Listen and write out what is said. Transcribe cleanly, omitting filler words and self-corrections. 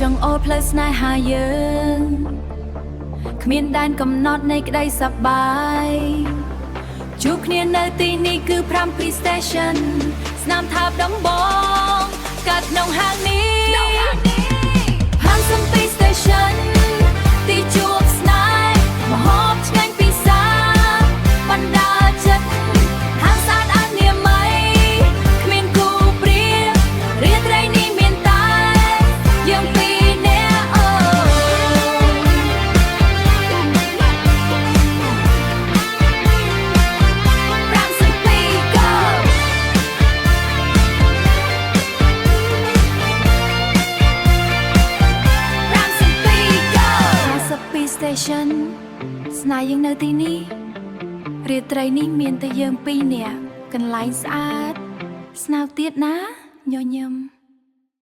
ចង់អូលផ្លូវស្នេហាយើងគ្មានដែនកំណត់នៃក្តីសប្បាយជួបគ្នានៅទីនេះគឺ7 Station ស្នាមថាបដំបងកើតក្នុងហាងនេះហាង7 Station ទីជួបស្នេហ៍ម្ហូបឆ្ងាញ់ពិសាបណ្ដាចិត្តហាងស្អាតអនាម័យគ្មានគូព្រៀបរាត្រីនេះមានតែយើងពីរនាក់អូStation ស្នេហ៍យើងនៅទីនេះរាត្រីនេះមានតែយើងពីរនាក់កន្លែងស្អាតស្នៅទៀតណាញញឹម